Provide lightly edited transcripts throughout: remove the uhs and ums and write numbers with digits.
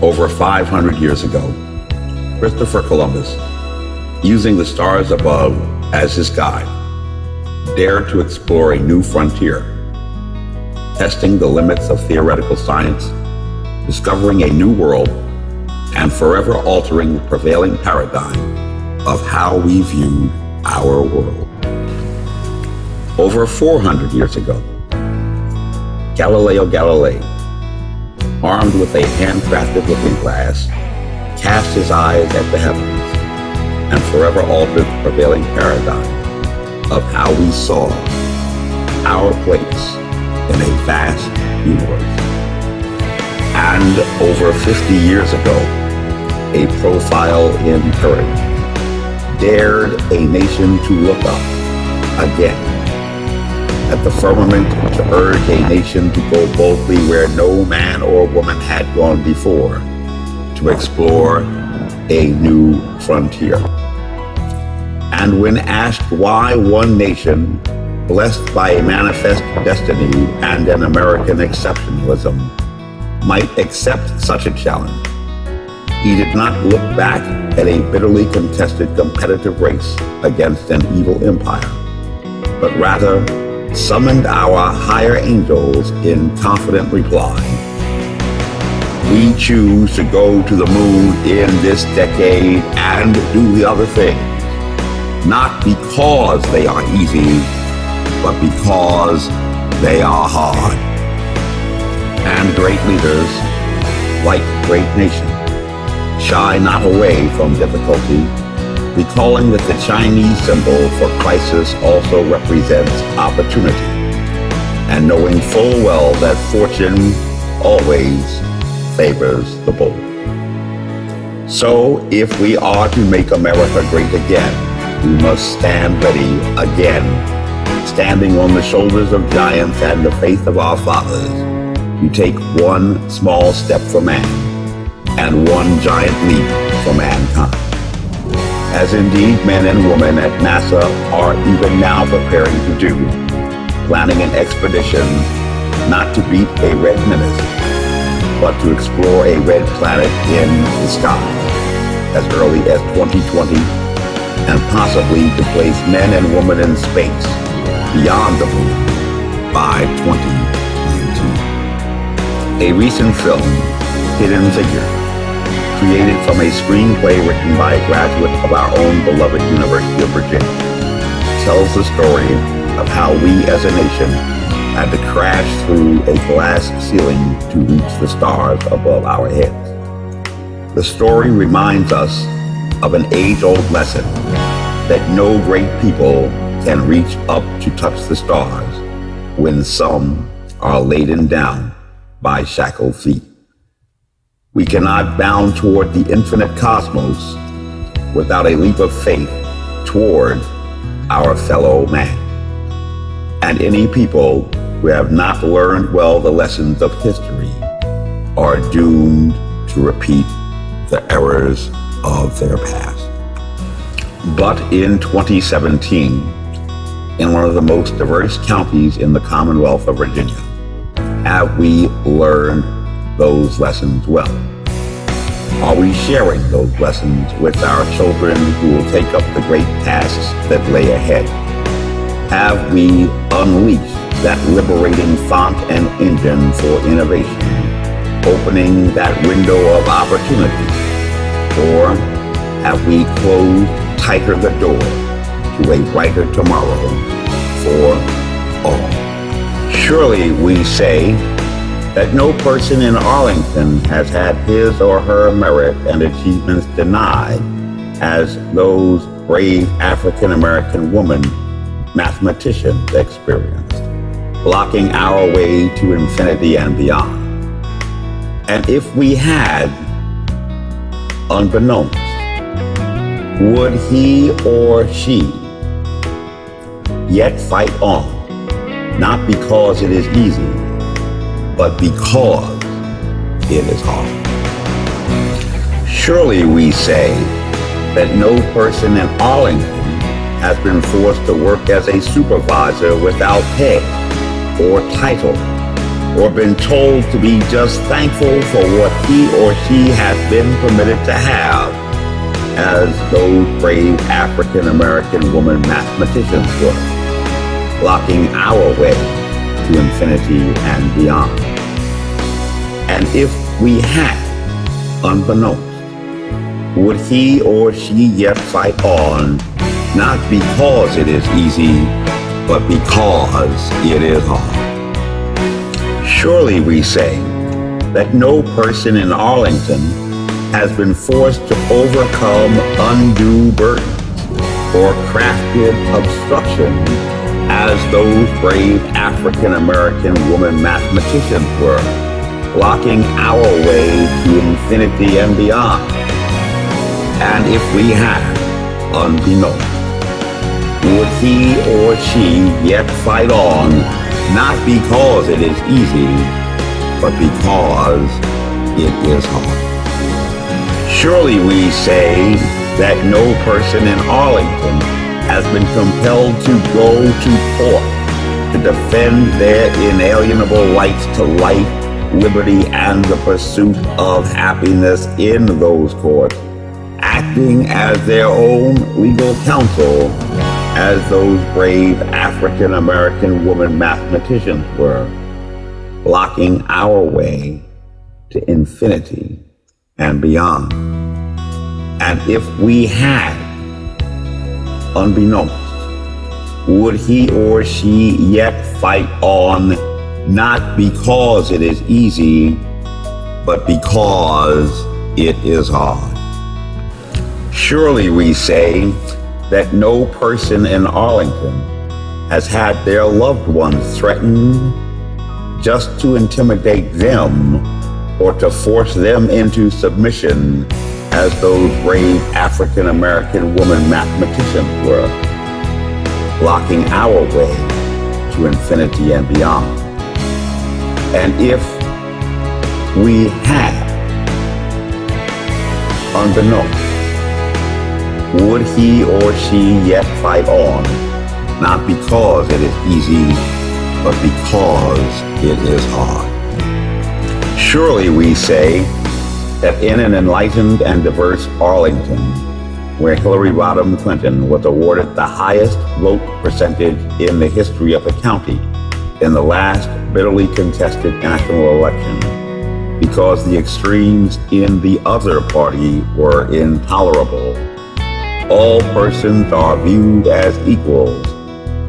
Over 500 years ago, Christopher Columbus, using the stars above as his guide, dared to explore a new frontier, testing the limits of theoretical science, discovering a new world, and forever altering the prevailing paradigm of how we view our world. Over 400 years ago, Galileo Galilei, armed with a handcrafted looking glass, cast his eyes at the heavens and forever altered the prevailing paradigm of how we saw our place in a vast universe. And over 50 years ago, a profile in courage dared a nation to look up again at the firmament to urge a nation to go boldly where no man or woman had gone before, to explore a new frontier. And when asked why one nation, blessed by a manifest destiny and an American exceptionalism, might accept such a challenge, he did not look back at a bitterly contested competitive race against an evil empire, but rather summoned our higher angels in confident reply. We choose to go to the moon in this decade and do the other things, not because they are easy, but because they are hard. And great leaders, like great nations, shy not away from difficulty, recalling that the Chinese symbol for crisis also represents opportunity, and knowing full well that fortune always favors the bold. So if we are to make America great again, we must stand ready again, standing on the shoulders of giants and the faith of our fathers, to take one small step for man and one giant leap for mankind. As indeed men and women at NASA are even now preparing to do, planning an expedition not to beat a red menace, but to explore a red planet in the sky as early as 2020, and possibly to place men and women in space beyond the moon by 2019. A recent film, Hidden Figures, created from a screenplay written by a graduate of our own beloved University of Virginia, tells the story of how we as a nation had to crash through a glass ceiling to reach the stars above our heads. The story reminds us of an age-old lesson that no great people can reach up to touch the stars when some are laden down by shackled feet. We cannot bound toward the infinite cosmos without a leap of faith toward our fellow man. And any people who have not learned well the lessons of history are doomed to repeat the errors of their past. But in 2017, in one of the most diverse counties in the Commonwealth of Virginia, have we learned those lessons well? Are we sharing those lessons with our children who will take up the great tasks that lay ahead? Have we unleashed that liberating font and engine for innovation, opening that window of opportunity? Or have we closed tighter the door to a brighter tomorrow for all? Surely we say that no person in Arlington has had his or her merit and achievements denied as those brave African-American women mathematicians experienced, blocking our way to infinity and beyond. And if we had, unbeknownst, would he or she yet fight on, not because it is easy, but because it is hard? Surely we say that no person in Arlington has been forced to work as a supervisor without pay or title or been told to be just thankful for what he or she has been permitted to have, as those brave African American woman mathematicians were, blocking our way to infinity and beyond. And if we had, unbeknownst, would he or she yet fight on, not because it is easy, but because it is hard? Surely we say that no person in Arlington has been forced to overcome undue burdens or crafted obstruction as those brave African American woman mathematicians were, blocking our way to infinity and beyond. And if we had, unbeknownst, would he or she yet fight on, not because it is easy, but because it is hard? Surely we say that no person in Arlington has been compelled to go to court to defend their inalienable rights to life, liberty, and the pursuit of happiness in those courts, acting as their own legal counsel, as those brave African American woman mathematicians were, blocking our way to infinity and beyond. And if we had, unbeknownst, would he or she yet fight on, not because it is easy, but because it is hard? Surely we say that no person in Arlington has had their loved ones threatened just to intimidate them or to force them into submission, as those brave African American woman mathematicians were, blocking our way to infinity and beyond. And if we had, unbeknownst, would he or she yet fight on, not because it is easy, but because it is hard? Surely we say that in an enlightened and diverse Arlington, where Hillary Rodham Clinton was awarded the highest vote percentage in the history of the county in the last bitterly contested national election, because the extremes in the other party were intolerable, all persons are viewed as equals,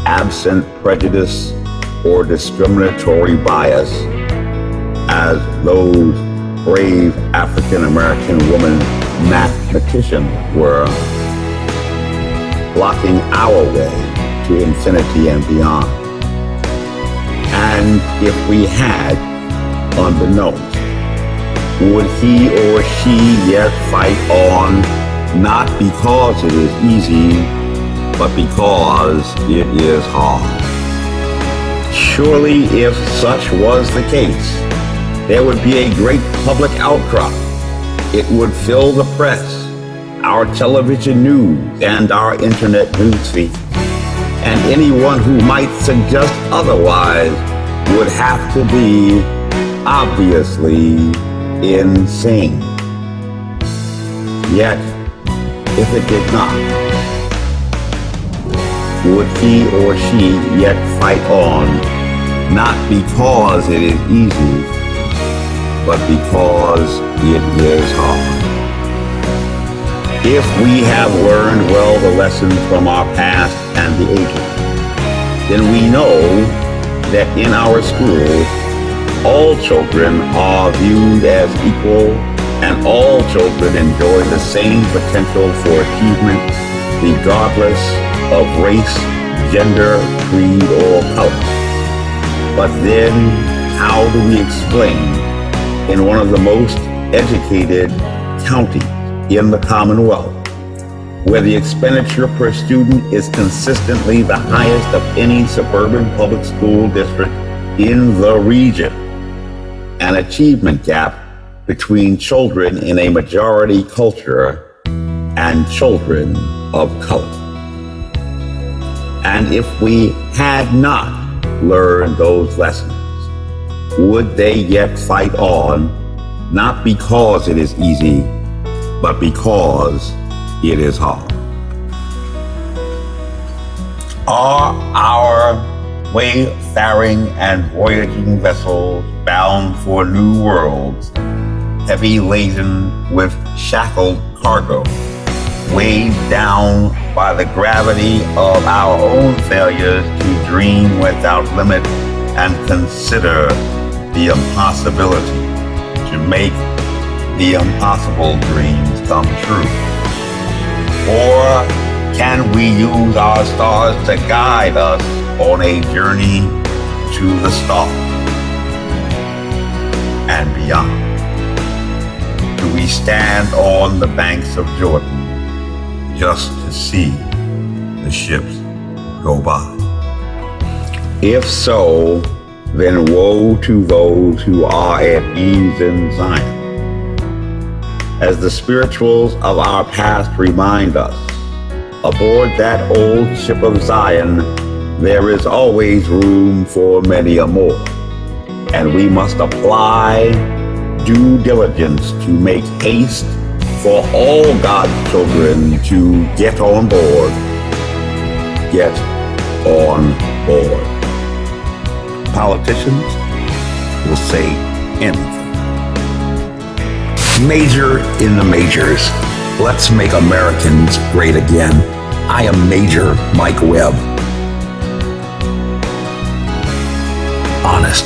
absent prejudice or discriminatory bias, as those brave African American woman mathematicians were, blocking our way to infinity and beyond. And if we had, unbeknownst, would he or she yet fight on, not because it is easy, but because it is hard? Surely if such was the case, there would be a great public outcry. It would fill the press, our television news, and our internet news feed. And anyone who might suggest otherwise would have to be obviously insane. Yet, if it did not, would he or she yet fight on, not because it is easy, but because it is hard? If we have learned well the lessons from our past and the ages, then we know that in our schools, all children are viewed as equal, and all children enjoy the same potential for achievement, regardless of race, gender, creed, or color. But then, how do we explain, in one of the most educated counties in the Commonwealth, where the expenditure per student is consistently the highest of any suburban public school district in the region, an achievement gap between children in a majority culture and children of color? And if we had not learned those lessons, would they yet fight on, not because it is easy, but because it is hard? Are our wayfaring and voyaging vessels bound for new worlds, heavy laden with shackled cargo, weighed down by the gravity of our own failures to dream without limit and consider the impossibility to make the impossible dreams come true? Or can we use our stars to guide us on a journey to the stars and beyond? Do we stand on the banks of Jordan just to see the ships go by? If so, then woe to those who are at ease in Zion. As the spirituals of our past remind us, aboard that old ship of Zion, there is always room for many a more, and we must apply due diligence to make haste for all God's children to get on board. Get on board. Politicians will say anything. Major in the majors. Let's make Americans great again. I am Major Mike Webb. Honest.